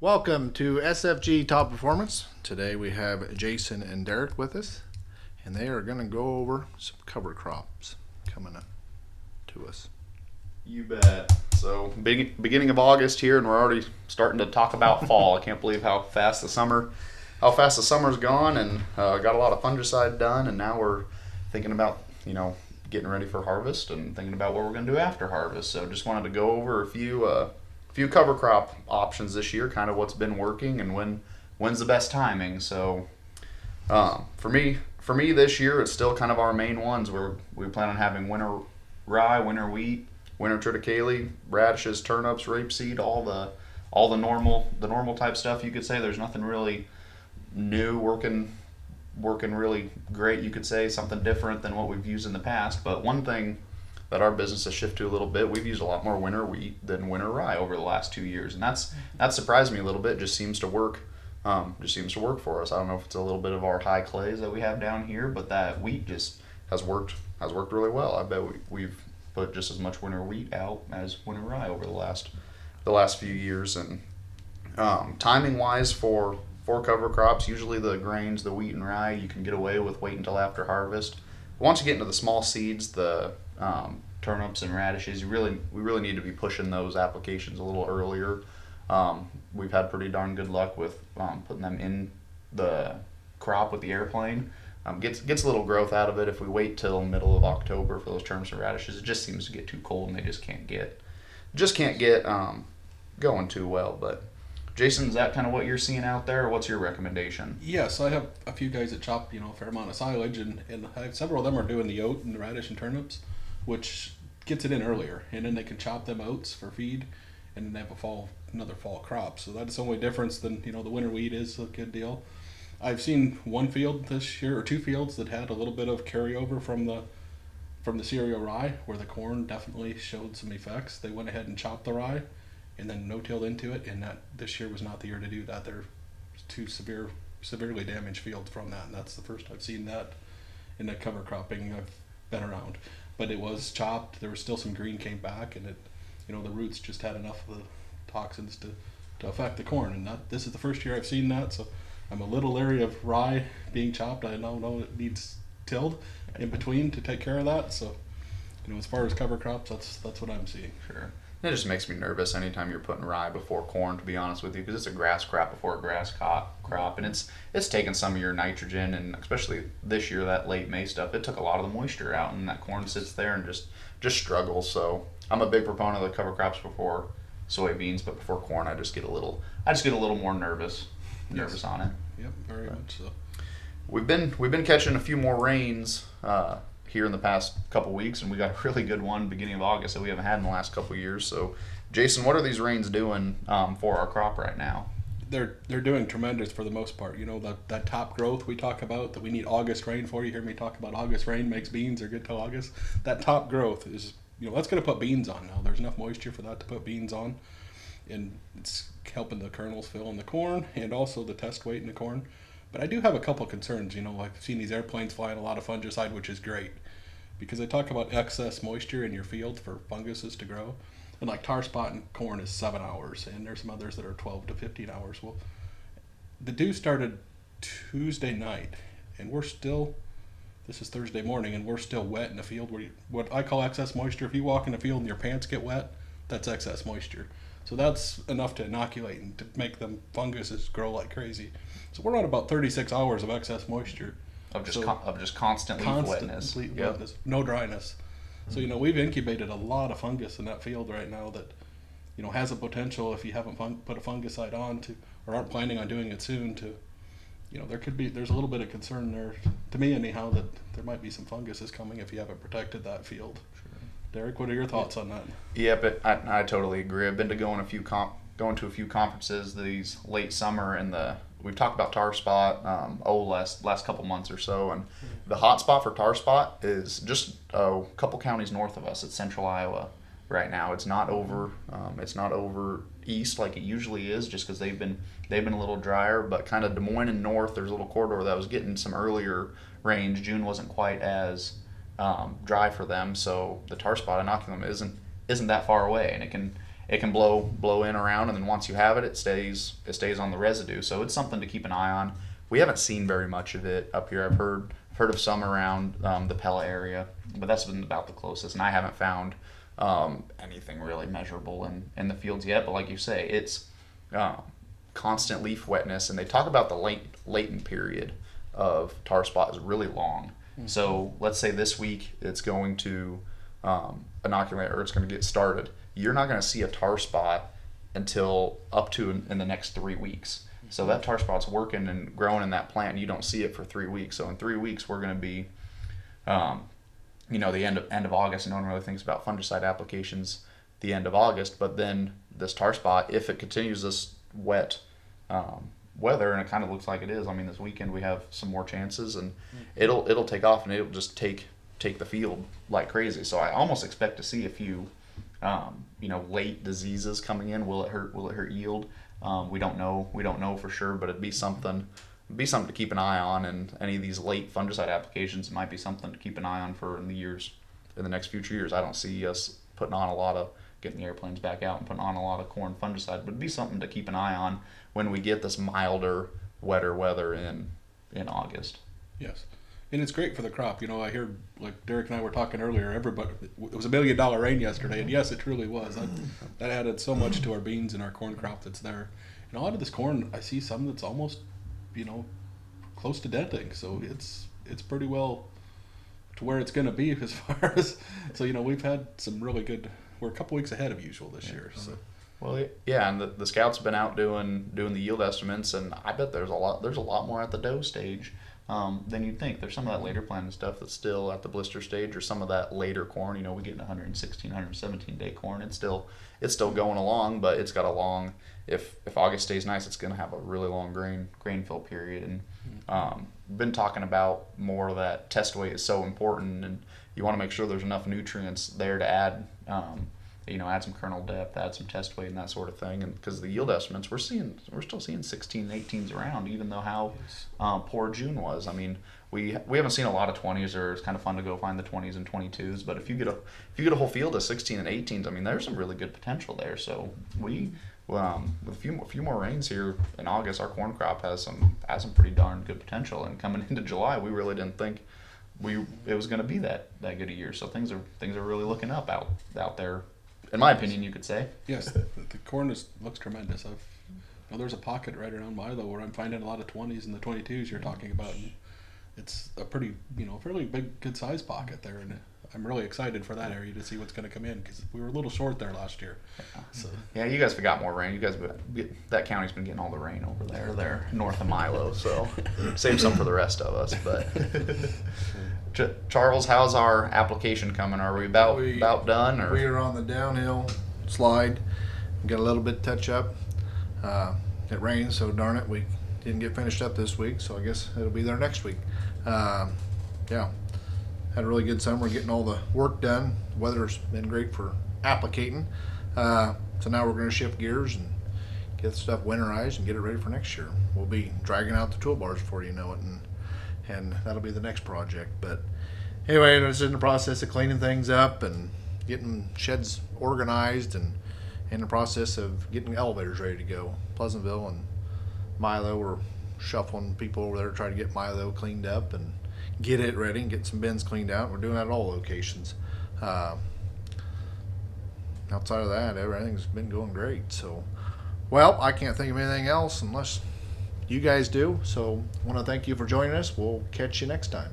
Welcome to SFG Top Performance. Today we have Jason and Derrick with us, and they are going to go over some cover crops coming up to us. You bet. So beginning of August here, and we're already starting to talk about fall. I can't believe how fast the summer's gone, and got a lot of fungicide done, and now we're thinking about getting ready for harvest and thinking about what we're going to do after harvest. So just wanted to go over a few cover crop options this year, kind of what's been working and when's the best timing. So for me this year, it's still kind of our main ones where we plan on having winter rye, winter wheat, winter triticale, radishes, turnips, rapeseed, all the normal type stuff. You could say there's nothing really new working really great. You could say something different than what we've used in the past. But one thing that our business has shifted to a little bit, we've used a lot more winter wheat than winter rye over the last 2 years, and that surprised me a little bit. Just seems to work. Just seems to work for us. I don't know if it's a little bit of our high clays that we have down here, but that wheat just has worked really well. I bet we've put just as much winter wheat out as winter rye over the last few years. And timing wise for cover crops, usually the grains, the wheat and rye, you can get away with waiting until after harvest. Once you get into the small seeds, the turnips and radishes, we really need to be pushing those applications a little earlier. We've had pretty darn good luck with putting them in the crop with the airplane. Gets a little growth out of it. If we wait till middle of October for those turnips and radishes, it just seems to get too cold and they just can't get going too well. But Jason, is that kind of what you're seeing out there, or what's your recommendation? Yes, I have a few guys that chop, a fair amount of silage, and I have several of them are doing the oat and the radish and turnips, which gets it in earlier, and then they can chop them oats for feed, and then they have another fall crop. So that's the only difference than, the winter wheat is a good deal. I've seen one field this year, or two fields, that had a little bit of carryover from the cereal rye, where the corn definitely showed some effects. They went ahead and chopped the rye and then no-tilled into it, and that this year was not the year to do that. They're two severely damaged fields from that, and that's the first I've seen that in the cover cropping I've been around. But it was chopped. There was still some green came back, and the roots just had enough of the toxins to affect the corn. And this is the first year I've seen that, so I'm a little leery of rye being chopped. I know it needs tilled in between to take care of that. So, as far as cover crops, that's what I'm seeing. Sure. It just makes me nervous anytime you're putting rye before corn, to be honest with you, because it's a grass crop before a grass crop, and it's taking some of your nitrogen, and especially this year, that late May stuff, it took a lot of the moisture out, and that corn sits there and just struggles. So I'm a big proponent of the cover crops before soybeans, but before corn, I just get a little more nervous on it. Yep, very much so. We've been catching a few more rains here in the past couple weeks, and we got a really good one beginning of August that we haven't had in the last couple years. So, Jason, what are these rains doing for our crop right now? They're doing tremendous for the most part. That top growth we talk about, that we need August rain for. You hear me talk about August rain makes beans are good till August. That top growth is, that's going to put beans on now. There's enough moisture for that to put beans on, and it's helping the kernels fill in the corn and also the test weight in the corn. But I do have a couple concerns. I've seen these airplanes flying a lot of fungicide, which is great, because they talk about excess moisture in your field for funguses to grow. And like tar spot in corn is 7 hours, and there's some others that are 12 to 15 hours. Well, the dew started Tuesday night, and this is Thursday morning, and we're still wet in the field. What I call excess moisture, if you walk in the field and your pants get wet, that's excess moisture. So that's enough to inoculate and to make them funguses grow like crazy. So we're on about 36 hours of excess moisture. Of just constant leaf wetness. No dryness. So, we've incubated a lot of fungus in that field right now that, has a potential, if you haven't put a fungicide on or aren't planning on doing it soon, there's a little bit of concern there, to me anyhow, that there might be some funguses coming if you haven't protected that field. Sure. Derrick, what are your thoughts on that? Yeah, but I totally agree. I've been to going to a few conferences these late summer, and we've talked about tar spot last couple months or so, and the hot spot for tar spot is just a couple counties north of us. It's central Iowa right now. It's not over east like it usually is, just because they've been a little drier. But kind of Des Moines and north, there's a little corridor that was getting some earlier rains. June wasn't quite as dry for them, so the tar spot inoculum isn't that far away, and it can blow in around, and then once you have it, it stays on the residue. So it's something to keep an eye on. We haven't seen very much of it up here. I've heard of some around the Pella area, but that's been about the closest, and I haven't found anything really measurable in the fields yet. But like you say, it's constant leaf wetness, and they talk about the latent period of tar spot is really long. Mm-hmm. So let's say this week it's going to inoculate, or it's going to get started. You're not going to see a tar spot until up to in the next 3 weeks. So that tar spot's working and growing in that plant, and you don't see it for 3 weeks. So in 3 weeks, we're going to be, the end of August. No one really thinks about fungicide applications the end of August. But then this tar spot, if it continues this wet weather, and it kind of looks like it is. I mean, this weekend we have some more chances, and it'll take off, and it'll just take the field like crazy. So I almost expect to see a few, late diseases coming in. Will it hurt yield? We don't know for sure, but it'd be something to keep an eye on. And any of these late fungicide applications might be something to keep an eye on for in the next future years. I don't see us putting on getting the airplanes back out and putting on a lot of corn fungicide, but it'd be something to keep an eye on when we get this milder, wetter weather in August. Yes. And it's great for the crop. I hear, like Derrick and I were talking earlier, it was $1 million rain yesterday, and yes, it truly was. That added so much to our beans and our corn crop that's there. And a lot of this corn, I see some that's almost, close to denting. So it's pretty well to where it's going to be as far as, so, we've had some really good, we're a couple weeks ahead of usual this year. So. Well, yeah, and the scouts have been out doing the yield estimates, and I bet there's a lot more at the dough stage than you'd think. There's some of that later planted stuff that's still at the blister stage, or some of that later corn. We get 116, 117 day corn. It's still going along, but it's got a long. If August stays nice, it's going to have a really long grain fill period. And been talking about more of that test weight is so important, and you want to make sure there's enough nutrients there to add. Add some kernel depth, add some test weight, and that sort of thing. And because the yield estimates, we're still seeing 16, 18s around, even though how poor June was. I mean, we haven't seen a lot of 20s, or it's kind of fun to go find the 20s and 22s. But if you get a whole field of 16 and 18s, I mean, there's some really good potential there. So with a few more rains here in August, our corn crop has some pretty darn good potential. And coming into July, we really didn't think it was going to be that good a year. So things are really looking up out there. In my opinion, you could say. Yes, the corn looks tremendous. There's a pocket right around Milo where I'm finding a lot of 20s and the 22s you're talking about. And it's a pretty, fairly big, good size pocket there, and I'm really excited for that area to see what's going to come in, because we were a little short there last year. So. Yeah, you guys got more rain. You guys, that county's been getting all the rain over there north of Milo. So save some for the rest of us. But Charles, how's our application coming? Are we about done? Or? We are on the downhill slide. We got a little bit touch up. It rained, so darn it, we didn't get finished up this week. So I guess it'll be there next week. Had a really good summer getting all the work done. The weather's been great for applicating. So now we're going to shift gears and get the stuff winterized and get it ready for next year. We'll be dragging out the toolbars before you know it, and that'll be the next project. But anyway, I was in the process of cleaning things up and getting sheds organized, and in the process of getting elevators ready to go. Pleasantville and Milo, we're shuffling people over there to try to get Milo cleaned up and get it ready and get some bins cleaned out. We're doing that at all locations. Outside of that, everything's been going great. So, well, I can't think of anything else unless you guys do. So I want to thank you for joining us. We'll catch you next time.